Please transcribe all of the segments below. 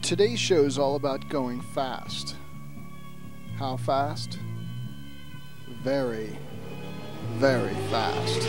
Today's show is all about going fast. How fast? Very, very fast.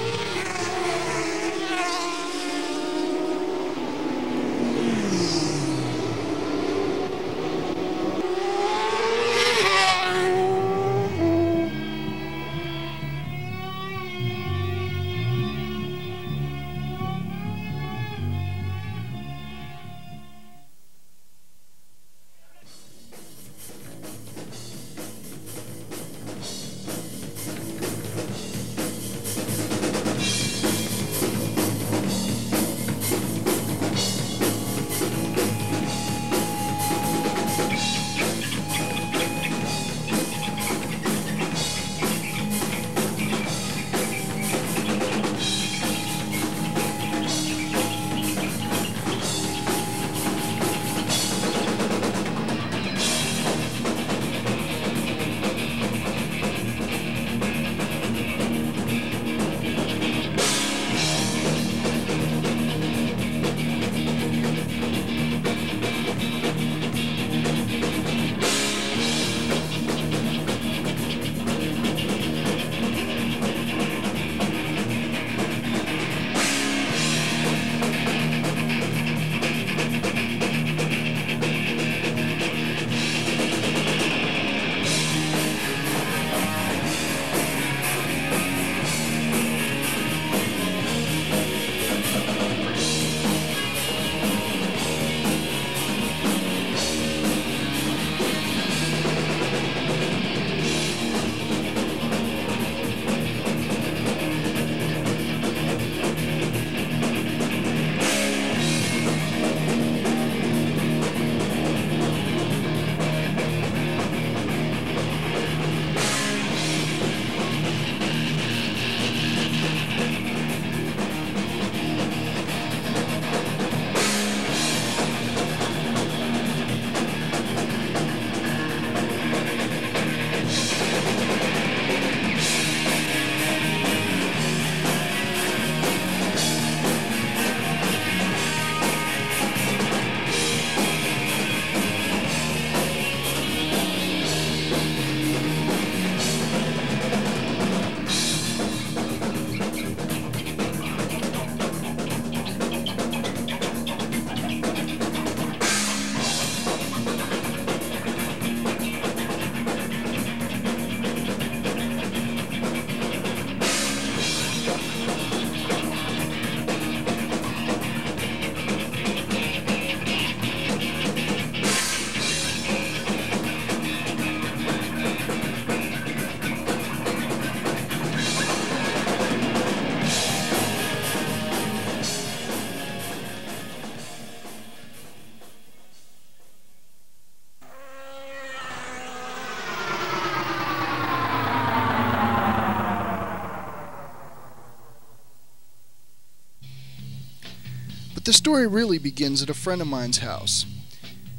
The story really begins at a friend of mine's house.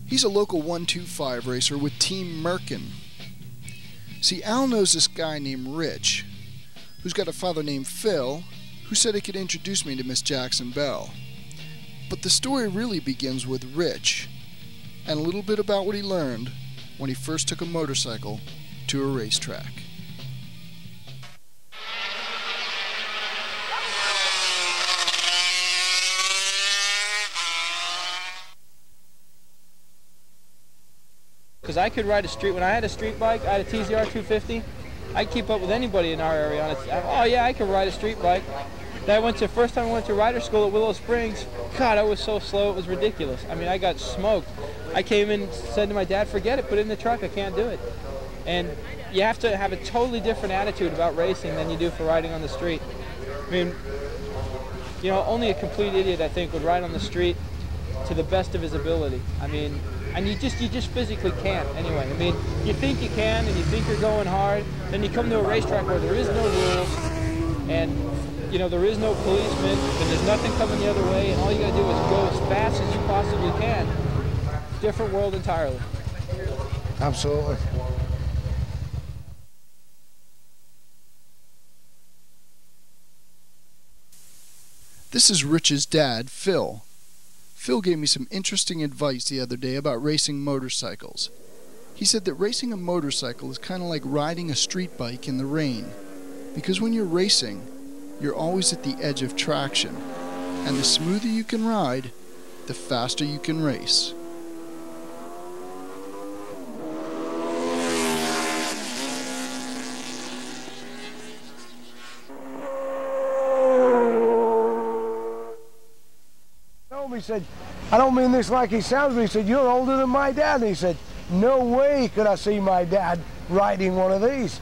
He's a local 125 racer with Team Merkin. See, Al knows this guy named Rich, who's got a father named Phil, who said he could introduce me to Miss Jackson Bell. But the story really begins with Rich, and a little bit about what he learned when he first took a motorcycle to a racetrack. Because I could ride a street, when I had a street bike, I had a TZR 250, I'd keep up with anybody in our area on it. Oh yeah, I could ride a street bike. Then first time I went to rider school at Willow Springs, God, I was so slow, it was ridiculous. I mean, I got smoked. I came in, said to my dad, forget it, put it in the truck, I can't do it. And you have to have a totally different attitude about racing than you do for riding on the street. I mean, you know, only a complete idiot, I think, would ride on the street to the best of his ability. I mean, and you just physically can't anyway. I mean, you think you can and you think you're going hard, then you come to a racetrack where there is no rules and, you know, there is no policeman and there's nothing coming the other way, and all you gotta do is go as fast as you possibly can. Different world entirely. Absolutely. This is Rich's dad, Phil. Phil gave me some interesting advice the other day about racing motorcycles. He said that racing a motorcycle is kind of like riding a street bike in the rain, because when you're racing, you're always at the edge of traction, and the smoother you can ride, the faster you can race. He said, I don't mean this like he sounds, but he said, you're older than my dad. And he said, no way could I see my dad riding one of these.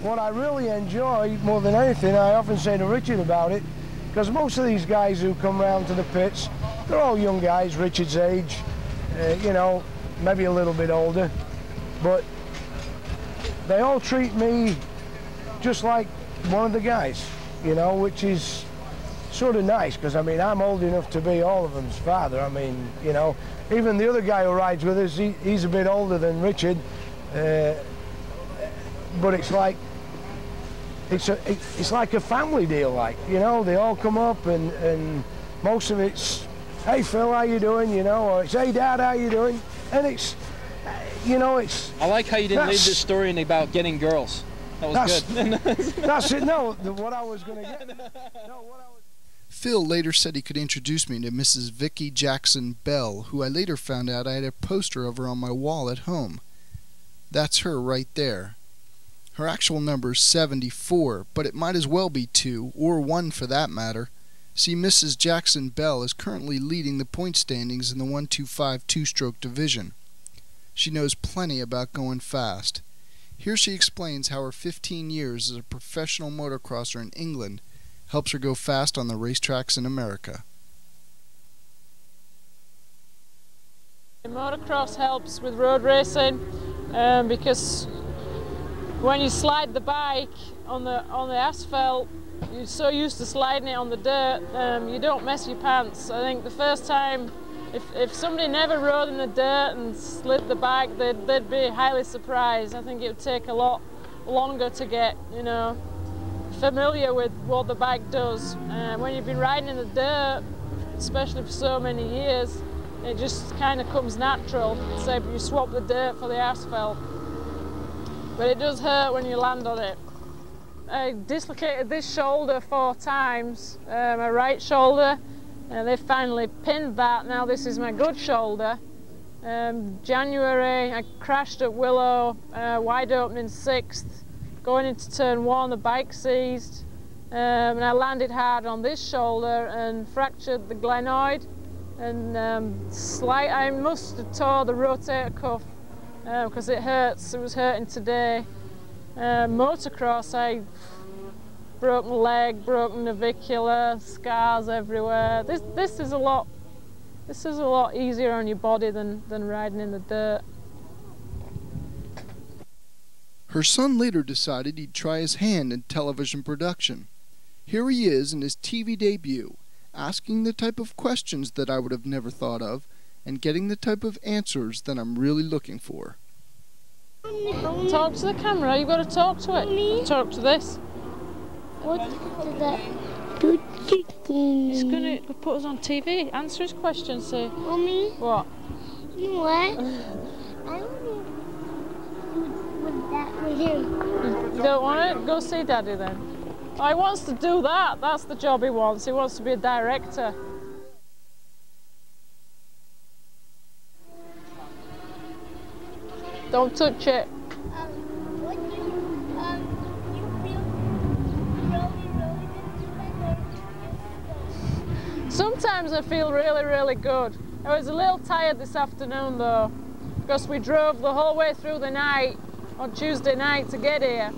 What I really enjoy more than anything, I often say to Richard about it, because most of these guys who come round to the pits, they're all young guys, Richard's age, you know, maybe a little bit older, but they all treat me just like one of the guys, you know, which is sort of nice, because I mean, I'm old enough to be all of them's father. I mean, you know, even the other guy who rides with us, he's a bit older than Richard, but it's like it's like a family deal, like, you know, they all come up and most of it's, hey Phil, how you doing, you know, or it's, hey Dad, how you doing, and it's, you know, it's. I like how you didn't leave this story in about getting girls. That was good. That's it. No, what I was going to get. No, what I was. Phil later said he could introduce me to Mrs. Vicky Jackson Bell, who I later found out I had a poster of her on my wall at home. That's her right there. Her actual number is 74, but it might as well be 2, or 1 for that matter. See, Mrs. Jackson Bell is currently leading the point standings in the 125 two-stroke division. She knows plenty about going fast. Here she explains how her 15 years as a professional motocrosser in England helps her go fast on the racetracks in America. Motocross helps with road racing because when you slide the bike on the asphalt, you're so used to sliding it on the dirt, you don't mess your pants. I think the first time, if somebody never rode in the dirt and slid the bike, they'd be highly surprised. I think it would take a lot longer to get, you know, familiar with what the bike does. When you've been riding in the dirt, especially for so many years, it just kind of comes natural. Say you swap the dirt for the asphalt. But it does hurt when you land on it. I dislocated this shoulder 4 times, my right shoulder, and they finally pinned that. Now this is my good shoulder. January, I crashed at Willow, wide opening 6th. Going into turn 1, the bike seized, and I landed hard on this shoulder and fractured the glenoid, and I must have tore the rotator cuff because it hurts. It was hurting today. Motocross, I broken leg, broken navicular, scars everywhere. This is a lot easier on your body than riding in the dirt. Her son later decided he'd try his hand in television production. Here he is in his TV debut, asking the type of questions that I would have never thought of, and getting the type of answers that I'm really looking for. Talk to the camera, you've got to talk to it. Talk to this. What does that do? He's going to put us on TV. Answer his question, say. Mommy? What? You know what? I don't know with that with him. You don't want it? Go see Daddy then. Oh, he wants to do that. That's the job he wants. He wants to be a director. Don't touch it. What do you feel really Sometimes I feel really, really good. I was a little tired this afternoon though, because we drove the whole way through the night on Tuesday night to get here.